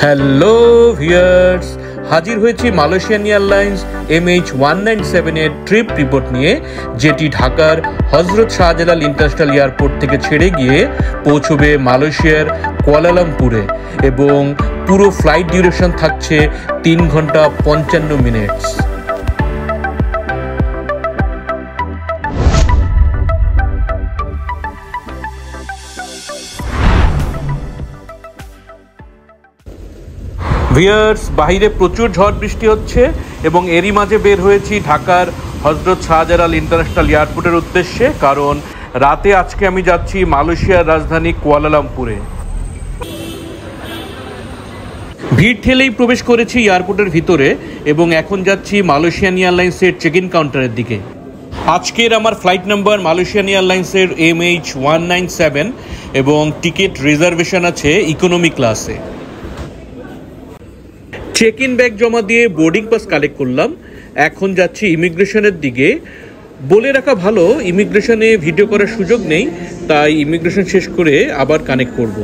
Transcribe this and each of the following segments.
Hello viewers, হাজির হয়েছি Malaysian airlines MH197 এর ট্রিপ রিপোর্ট নিয়ে, যেটি ঢাকার হজরত শাহজালাল ইন্টারন্যাশনাল এয়ারপোর্ট থেকে ছেড়ে গিয়ে পৌঁছবে মালয়েশিয়ার কুয়ালালামপুরে এবং পুরো ফ্লাইট ডিউরেশন থাকছে 3 ঘন্টা 55 মিনিট। ভিউয়ার্স, বাইরে প্রচুর ঝড় বৃষ্টি হচ্ছে এবং এরই মাঝে বের হয়েছি ঢাকার হজরত শাহজালাল ইন্টারন্যাশনাল এয়ারপোর্টের উদ্দেশ্যে, কারণ রাতে আজকে আমি যাচ্ছি মালয়েশিয়ার রাজধানী কুয়ালালামপুরে। ভিড় ঠেলেই প্রবেশ করেছি এয়ারপোর্টের ভিতরে এবং এখন যাচ্ছি মালয়েশিয়ান এয়ারলাইন্সের চেক ইন কাউন্টারের দিকে। আজকের আমার ফ্লাইট নাম্বার মালয়েশিয়ান এয়ারলাইন্সের MH197 এবং টিকিট রিজার্ভেশন আছে ইকোনমি ক্লাসে। চেক ইন ব্যাগ জমা দিয়ে বোর্ডিং পাস কালেক্ট করলাম। এখন যাচ্ছি ইমিগ্রেশনের দিকে। বলে রাখা ভালো, ইমিগ্রেশনে ভিডিও করার সুযোগ নেই, তাই ইমিগ্রেশন শেষ করে আবার কানেক্ট করব।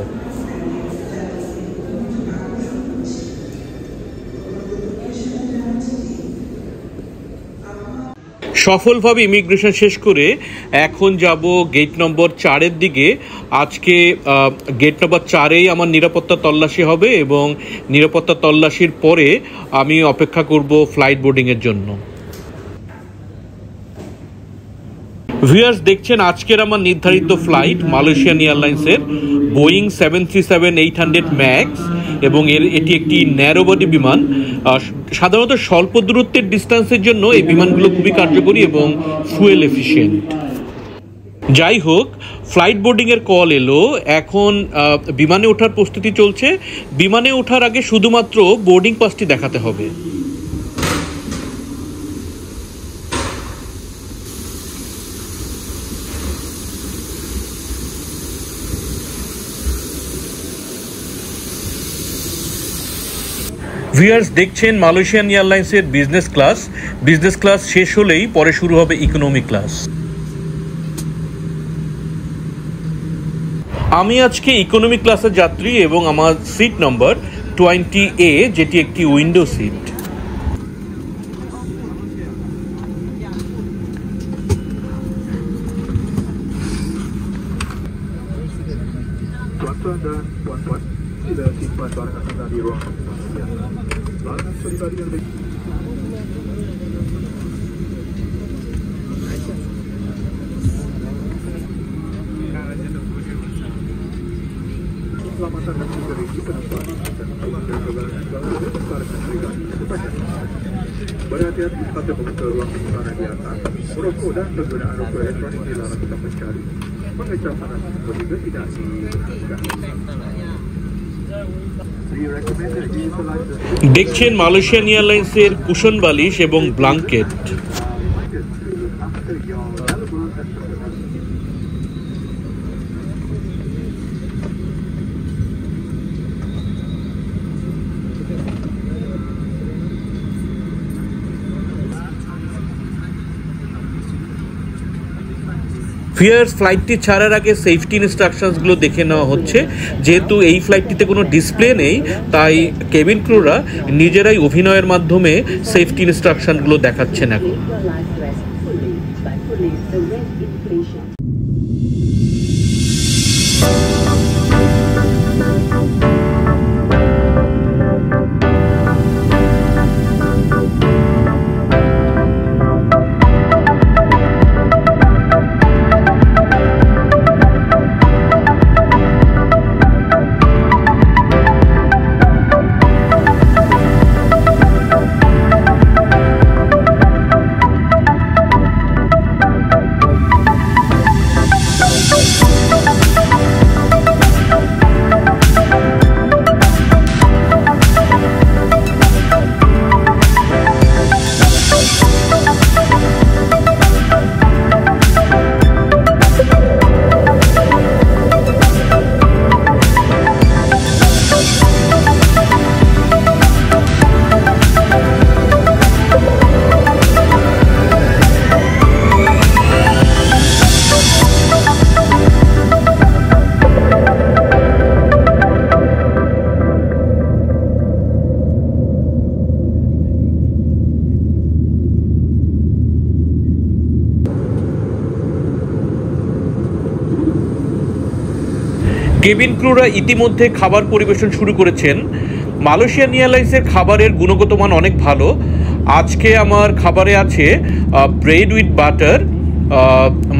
সফলভাবে ইমিগ্রেশন শেষ করে এখন যাব গেট নম্বর 4-এর দিকে। আজকে গেট নম্বর 4-এই আমার নিরাপত্তা তল্লাশি হবে এবং নিরাপত্তা তল্লাশির পরে আমি অপেক্ষা করব ফ্লাইট বোর্ডিংয়ের জন্য। ভিউয়ার্স, দেখছেন আজকের আমার নির্ধারিত ফ্লাইট মালয়েশিয়ান এয়ারলাইন্সের বোয়িং 737-800 ম্যাক্স এবং এটি একটি ন্যারো বডি বিমান। সাধারণত স্বল্প দূরত্বের ডিস্টেন্সের জন্য এই বিমানগুলো খুবই কার্যকরী এবং ফুয়েল এফিশিয়েন্ট। যাই হোক, ফ্লাইট বোর্ডিংয়ের কল এলো। এখন বিমানে ওঠার প্রস্তুতি চলছে। বিমানে ওঠার আগে শুধুমাত্র বোর্ডিং পাসটি দেখাতে হবে। ভিউয়ার্স, দেখছেন মালয়েশিয়ান এয়ারলাইন্সের বিজনেস ক্লাস শেষ হলেই পরে শুরু হবে ইকোনমি ক্লাস। আমি আজকে ইকোনমি ক্লাসের যাত্রী এবং আমার সিট নম্বর 20A, যেটি একটি window seat. Tuan-tuan dan puan-puan, sila simpan barangan anda di ruang pengusian. Barangan peribadi yang lebih. Keselamatan dan sekuriti penumpang dan barangan peribadi sepanjang. Berhati-hati pada membuka ruang penyimpanan di atas. Merokok dan penggunaan rokok elektronik dilarang tanpa mencari. Mengecam panas juga tidak dibenarkan. দেখছেন Malaysian এয়ারলাইন্সের cushion বালিশ এবং blanket. Viewers, ফ্লাইটটি ছাড়ার আগে safety ইনস্ট্রাকশনসগুলো দেখে নেওয়া হচ্ছে। যেহেতু এই ফ্লাইটটিতে কোনো ডিসপ্লে নেই, তাই কেবিন ক্রুরা নিজেরাই অভিনয়ের মাধ্যমে সেফটি ইনস্ট্রাকশনগুলো দেখাচ্ছেন এখন। কেবিন ক্রুরা ইতিমধ্যে খাবার পরিবেশন শুরু করেছেন। মালয়েশিয়ান এয়ারলাইন্সের খাবারের গুণগত মান অনেক ভালো। আজকে আমার খাবারে আছে bread with butter,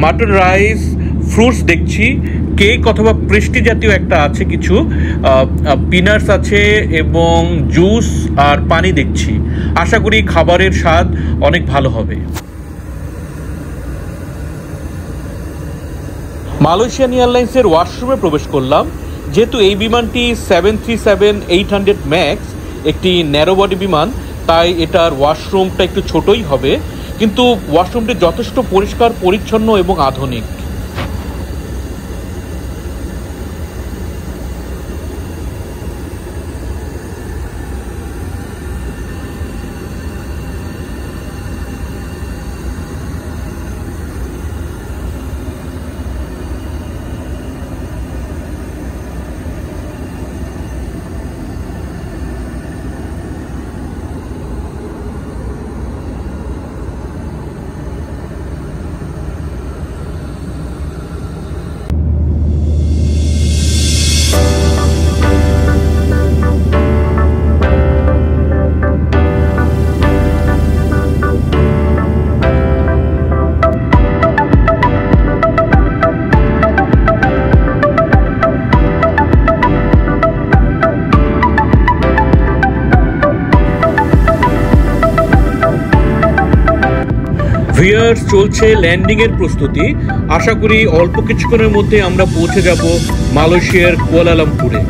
mutton rice, fruits দেখছি, কেক অথবা পেস্ট্রি জাতীয় একটা আছে, কিছু পিনাটস আছে এবং জুস আর পানি দেখছি। আশা করি খাবারের স্বাদ অনেক ভালো হবে। মালয়েশিয়ান এয়ারলাইন্সের ওয়াশরুমে প্রবেশ করলাম। যেহেতু এই বিমানটি 737-800 ম্যাক্স একটি ন্যারো বডি বিমান, তাই এটার ওয়াশরুমটা একটু ছোটই হবে, কিন্তু ওয়াশরুমটি যথেষ্ট পরিষ্কার পরিচ্ছন্ন এবং আধুনিক। ভিউয়ার্স, চলছে ল্যান্ডিংয়ের প্রস্তুতি। আশা করি অল্প কিছুক্ষণের মধ্যে আমরা পৌঁছে যাব মালয়েশিয়ার কুয়ালালামপুরে।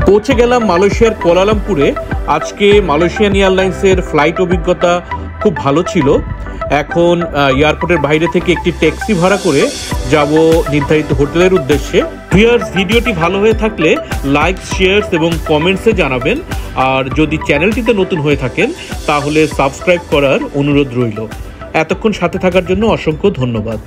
পৌঁছে গেলাম মালয়েশিয়ার কুয়ালালামপুরে। আজকে মালয়েশিয়ান এয়ারলাইন্সের ফ্লাইট অভিজ্ঞতা খুব ভালো ছিল। এখন এয়ারপোর্টের বাইরে থেকে একটি ট্যাক্সি ভাড়া করে যাব নির্ধারিত হোটেলের উদ্দেশ্যে। ভিউয়ার্স, ভিডিওটি ভালো হয়ে থাকলে লাইক, শেয়ার এবং কমেন্টসে জানাবেন। আর যদি চ্যানেলটিতে নতুন হয়ে থাকেন তাহলে সাবস্ক্রাইব করার অনুরোধ রইল। এতক্ষণ সাথে থাকার জন্য অসংখ্য ধন্যবাদ।